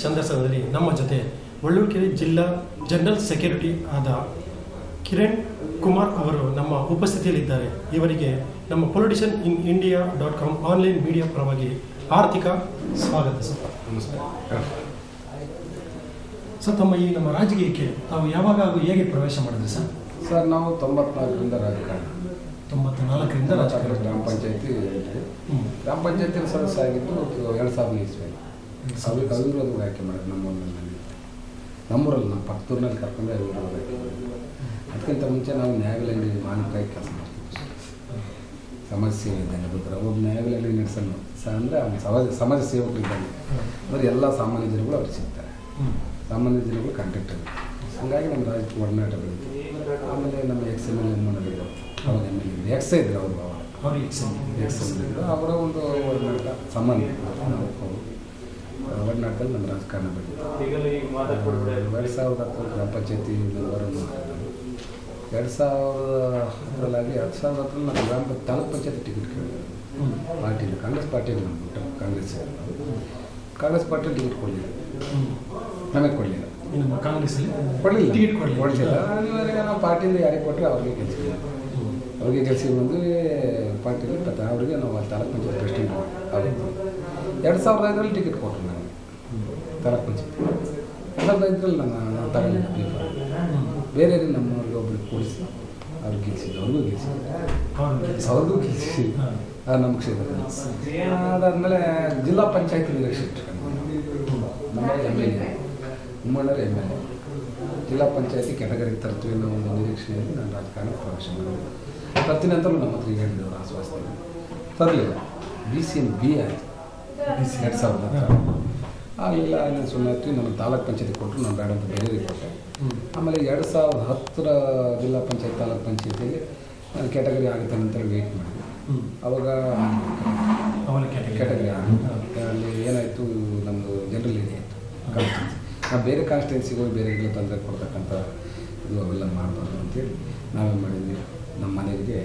ಸಂದರ್ಶನದಲ್ಲಿ ನಮ್ಮ ಜೊತೆ ಹೊಳಲ್ಕೆರೆ ಜಿಲ್ಲಾ ಜನರಲ್ ಸೆಕ್ರೆಟರಿ ಆದ ಕಿರಣ್ ಕುಮಾರ್ ಅವರು ನಮ್ಮ ಉಪಸ್ಥಿತಿಯಲ್ಲಿದ್ದಾರೆ. ಇವರಿಗೆ ನಮ್ಮ politicianindia.com ಆನ್ಲೈನ್ ಮೀಡಿಯಾ ಪರವಾಗಿ ಆರ್ಥಿಕ ಸ್ವಾಗತ ಸರ್. ನಮಸ್ಕಾರ ಸರ್, ತಮ್ಮ ಈ ನಮ್ಮ ರಾಜಕೀಯಕ್ಕೆ ತಾವು ಯಾವಾಗ ಹಾಗೂ ಹೇಗೆ ಪ್ರವೇಶ ಮಾಡಿದ್ರಿ ಸರ್? ಸರ್, ನಾವು 94ರಿಂದ ರಾಜಕಾರಣ. 94ರಿಂದ ರಾಜಕಾರಣ. ಗ್ರಾಮ ಪಂಚಾಯತಿ ಗ್ರಾಮ ಪಂಚಾಯತಿ ಸದಸ್ಯ ಆಗಿದ್ದು 2000 ಇಸ್ವಿ. ಅವಿರೋಧ ಆಯ್ಕೆ ಮಾಡಿದ್ರು ನಮ್ಮೂರಲ್ಲಿ ನಮ್ಮ ಪಕ್ಕದೂರಿನಲ್ಲಿ ಕರ್ಕೊಂಡು ಅವಿರೋಧ ಆಯ್ಕೆ ಮಾಡಿದ್ರು. ಅದಕ್ಕಿಂತ ಮುಂಚೆ ನಾವು ನ್ಯಾಯಾಲಯದಲ್ಲಿ ಮಾಲೀಕರಾಗಿ ಕೆಲಸ ಮಾಡ್ತೀವಿ. ಸಮಾಜ ಸೇವೆ ಇದ್ದಂಗೆ ಗೊತ್ತರ ಒಬ್ಬ ನ್ಯಾಯಾಲಯದಲ್ಲಿ ನಡೆಸೋಣ ಅಂದರೆ ಸಮಾಜ ಸೇವಕರಿದ್ದಂಗೆ. ಅಂದರೆ ಎಲ್ಲ ಸಾಮಾನ್ಯ ಜನಗಳು ಅವ್ರಿಗೆ ಸಿಗ್ತಾರೆ. ಸಾಮಾನ್ಯ ಜನಗಳು ಕಾಂಟ್ಯಾಕ್ಟ್ ಆಗುತ್ತೆ. ಹಾಗಾಗಿ ನಮ್ಮ ರಾಜಕೀಯ ಒಡನಾಟ ಬೆಳೀತು. ಆಮೇಲೆ ನಮ್ಮ MLA ಮಾಡಿದ್ರು. ಅವಾಗ MLA ಎಕ್ಸೇ ಇದ್ರು ಅವರು ಇದ್ರು. ಅವರ ಒಂದು ಒಡನಾಟ ಸಂಬಂಧ ಒಡನಾಟದಲ್ಲಿ ನಮ್ಮ ರಾಜಕಾರಣ ಬೆಳೀತು. 2010 ಗ್ರಾಮ ಪಂಚಾಯತಿ ಮೆಂಬರನ್ನು 2010ರಲ್ಲಿ 2010 ನಾನು ಗ್ರಾಮ ತಾಲೂಕು ಪಂಚಾಯತಿ ಟಿಕೆಟ್ ಕೇಳಿದೆ. ಪಾರ್ಟಿಲಿ ಕಾಂಗ್ರೆಸ್ ಪಾರ್ಟಿಯಲ್ಲಿ ನಮ್ಬಿಟ್ಟು ಕಾಂಗ್ರೆಸ್ ಪಾರ್ಟಿಯಲ್ಲಿ ಟಿಕೆಟ್ ಕೊಡಲಿಲ್ಲ. ನಮಗೆ ಕೊಡಲಿಲ್ಲ. ಕೊಡಲಿಲ್ಲ ಅನಿವಾರ್ಯ. ನಾವು ಪಾರ್ಟಿಯಿಂದ ಯಾರಿಗೆ ಕೊಟ್ಟರೆ ಅವ್ರಿಗೆ ಕೆಲಸ ಬಂದು ಪಾರ್ಟಿಯಲ್ಲಿ ಅವರಿಗೆ ನಾವು ತಾಲೂಕು ಪಂಚಾಯತ್ ಪ್ರೆಸಿಡೆಂಟ್ ಆಗುತ್ತೆ. 2005ರಲ್ಲಿ ಟಿಕೆಟ್ ಕೊಟ್ಟರು ನನಗೆ ತಾಲೂಕು ಪಂಚಾಯತ್. 2005ರಲ್ಲಿ ನಾನು ತಗೊಂಡಿದ್ದೆ ಪೇಪರ್. ಬೇರೆ ನಮ್ಮವ್ರಿಗೆ ಒಬ್ಬರಿಗೆ ಕೂಡಿಸಿ ಅವ್ರಿಗೆ ಗೆಲ್ಸಿದ್ದು. ಅವ್ರಿಗೂ ಗೆಲ್ಸಿ ನಮ್ಮ ಕ್ಷೇತ್ರದಲ್ಲಿ. ಅದಾದಮೇಲೆ ಜಿಲ್ಲಾ ಪಂಚಾಯತ್ ನಿರೀಕ್ಷೆ ನಮ್ಮ MLA ಉಮ್ಮಣ್ಣರು MLA ಜಿಲ್ಲಾ ಪಂಚಾಯತಿ ಕೆಟಗರಿಗೆ ತರ್ತೀವಿ ಅನ್ನೋ ಒಂದು ನಿರೀಕ್ಷೆಯಲ್ಲಿ ನಾನು ರಾಜಕಾರಣ ಪ್ರವೇಶ ಮಾಡಿದೆ. ತರ್ತೀನಿ ಅಂತಲೂ ನಮ್ಮ ಹತ್ರ ಹೇಳಿದವರು ಆಶ್ವಾಸನೆ ತರಲಿಲ್ಲ. BCM B ಆಯಿತು 2010. ಆಗಲಿಲ್ಲ. ಅಲ್ಲಿ ಸುಮ್ಮನೆ ನಮ್ಮ ತಾಲೂಕು ಪಂಚಾಯತಿ ಕೊಟ್ಟರು. ನಾನು ಬೇಡ ಅಂತ ಬೇರೆಯವರಿಗೆ ಕೊಟ್ಟೆ. ಆಮೇಲೆ 2010 ಜಿಲ್ಲಾ ಪಂಚಾಯತ್ ತಾಲೂಕು ಪಂಚಾಯತಿಯಲ್ಲಿ ನಾನು ಕ್ಯಾಟಗರಿ ಆಗುತ್ತೆ ಅಂತೇಳಿ ವೆಯ್ಟ್ ಮಾಡಿದೆ. ಅವಾಗ ಕ್ಯಾಟಗರಿ ಅಲ್ಲಿ ಏನಾಯಿತು, ನಮ್ಮದು ಜನರಲ್ ಏರಿಯಾ ಆಯಿತು. ನಾವು ಬೇರೆ ಕಾನ್ಸ್ಟಿಟ್ಯೂನ್ಸಿಗಳು ಬೇರೆ ತೊಂದರೆ ಕೊಡ್ತಕ್ಕಂಥ ಇದು ಅವೆಲ್ಲ ಮಾಡಬಾರ್ದು ಅಂತೇಳಿ ನಾವೇನು ಮಾಡಿದ್ವಿ, ನಮ್ಮ ಮನೆಗೆ